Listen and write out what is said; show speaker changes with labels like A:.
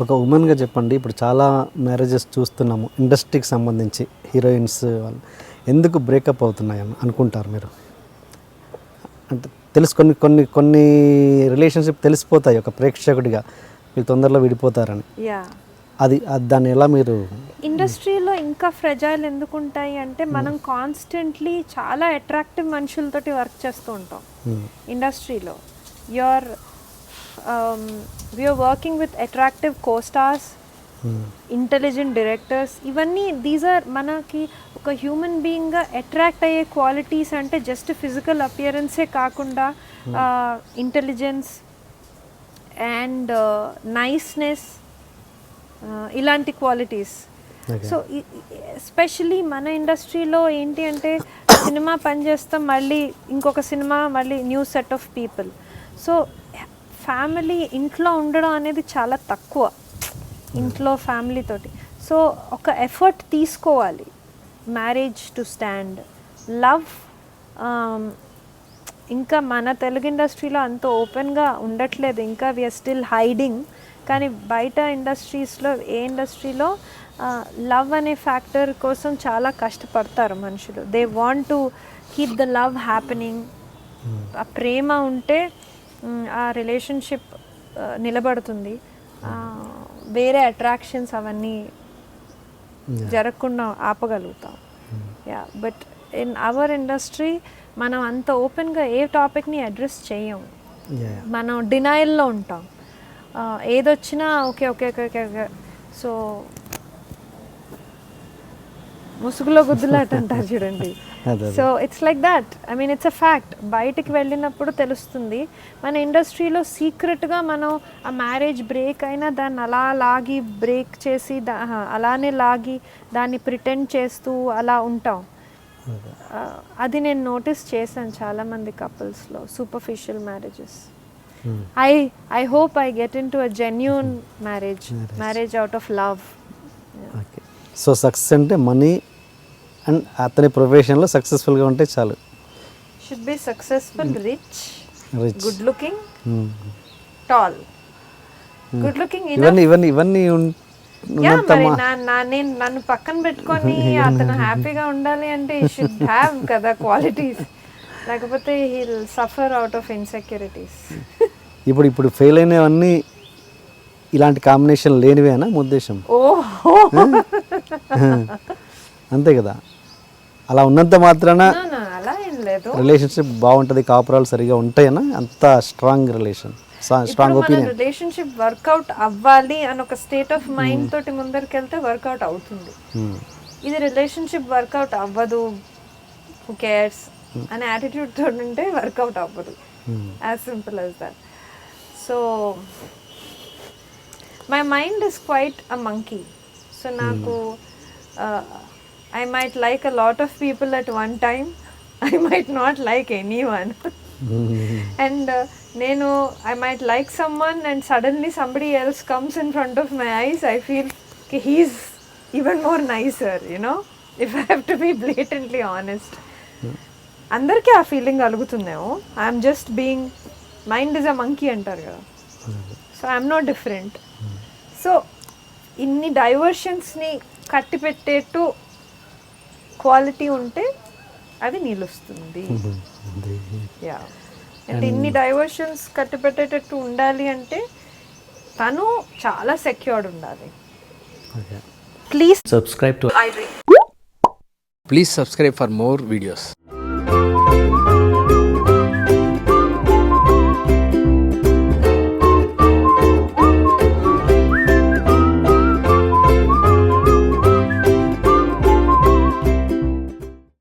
A: ఒక ఉమెన్గా చెప్పండి, ఇప్పుడు చాలా మ్యారేజెస్ చూస్తున్నాము ఇండస్ట్రీకి సంబంధించి హీరోయిన్స్ వాళ్ళు ఎందుకు బ్రేకప్ అవుతున్నాయి అనుకుంటారు మీరు? అంటే తెలుసు కొన్ని కొన్ని కొన్ని రిలేషన్షిప్ తెలిసిపోతాయి ఒక ప్రేక్షకుడిగా, వీళ్ళు తొందరలో విడిపోతారని. అది దాన్ని ఎలా మీరు
B: ఇండస్ట్రీలో ఇంకా ఫ్రెజైల్ ఎందుకు ఉంటాయి అంటే మనం కాన్స్టెంట్లీ చాలా అట్రాక్టివ్ మనుషులతోటి వర్క్ చేస్తూ ఉంటాం ఇండస్ట్రీలో. We are working with attractive costars, intelligent directors. ఇవన్నీ దీస్ ఆర్ మనకి ఒక హ్యూమన్ బీయింగ్గా అట్రాక్ట్ అయ్యే క్వాలిటీస్. అంటే జస్ట్ ఫిజికల్ అపియరెన్సే కాకుండా ఇంటెలిజెన్స్ అండ్ నైస్నెస్, ఇలాంటి క్వాలిటీస్. సో ఎస్పెషలీ మన ఇండస్ట్రీలో ఏంటి అంటే సినిమా పనిచేస్తాం, మళ్ళీ ఇంకొక సినిమా, మళ్ళీ new set of people. So family ఇంట్లో ఉండడం అనేది చాలా తక్కువ ఇంట్లో ఫ్యామిలీ తోటి. సో ఒక ఎఫర్ట్ తీసుకోవాలి మ్యారేజ్ టు స్టాండ్. లవ్ ఇంకా మన తెలుగు ఇండస్ట్రీలో అంత ఓపెన్గా ఉండట్లేదు, ఇంకా వీఆర్ స్టిల్ హైడింగ్. కానీ బయట ఇండస్ట్రీస్లో, ఏ ఇండస్ట్రీలో లవ్ అనే ఫ్యాక్టర్ కోసం చాలా కష్టపడతారు మనుషులు. They want to keep the love happening. ఆ ప్రేమ ఉంటే ఆ రిలేషన్షిప్ నిలబడుతుంది, వేరే అట్రాక్షన్స్ అవన్నీ జరగకుండా ఆపగలుగుతాం. బట్ ఇన్ అవర్ ఇండస్ట్రీ మనం అంత ఓపెన్గా ఏ టాపిక్ని అడ్రస్ చేయం, మనం డినయల్లో ఉంటాం. ఏదొచ్చినా okay okay okay okay. So ముసుగులో గుద్దులాట అంటారు చూడండి. So it's like that. I mean it's a fact. బయటికి వెళ్ళినప్పుడు తెలుస్తుంది. మన ఇండస్ట్రీలో సీక్రెట్గా మనం ఆ మ్యారేజ్ బ్రేక్ అయినా దాన్ని అలా లాగి బ్రేక్ చేసి అలానే లాగి దాన్ని ప్రిటెండ్ చేస్తూ అలా ఉంటాం. అది నేను నోటీస్ చేశాను చాలామంది కపుల్స్లో, superficial marriages. I hope I get into a genuine marriage out of love.
A: Okay. So success అంటే మనీ అండ్ అతని ప్రొఫెషన్లో సక్సెస్ఫుల్గా ఉంటే చాలు.
B: Should be successful, rich, good looking, tall. Good looking enough.
A: ఇవన్నీ
B: నేను నన్ను పక్కన పెట్టుకొని అతను హ్యాపీగా ఉండాలి అంటే he should have కదా క్వాలిటీస్, లేకపోతే he'll suffer out of insecurities.
A: ఇప్పుడు ఫెయిల్ అయినవన్నీ ఇలాంటి కాంబినేషన్ లేనివేనా మీ ఉద్దేశం? అంతే కదా, అలా ఉన్నంత మాత్రాన
B: అలా ఏం లేదు,
A: రిలేషన్షిప్ బాగుంటుంది, కాపురాలు సరిగా ఉంటాయనా? అంత strong relation, strong opinion.
B: Relationship work out అవ్వాలి అని ఒక స్టేట్ ఆఫ్ మైండ్ తోటి ముందరికి వెళ్తే వర్కౌట్ అవుతుంది. ఇది రిలేషన్షిప్ వర్కౌట్ అవ్వదు, హూ కేర్స్ అనే యాటిట్యూడ్ తోటి ఉంటే వర్కౌట్ అవ్వదు. As simple as that. So my mind is quite a monkey. So నాకు I might like a lot of people at one time. I might not like anyone. And I might like someone and suddenly somebody else comes in front of my eyes. I feel he's even more nicer, if I have to be blatantly honest. అందరికీ ఆ feeling కలుగుతుందేమో. I'm just being, mind is a monkey అంటారు కదా. So I'm not different. So ఇన్ని డైవర్షన్స్ని కట్టిపెట్టేట్టు quality ఉంటే అది నిలుస్తుంది. అంటే ఇన్ని డైవర్షన్స్ కట్టిపెట్టేటట్టు ఉండాలి అంటే తను చాలా సెక్యూర్డ్ ఉండాలి. Please
C: subscribe to iDream. Please subscribe for more videos.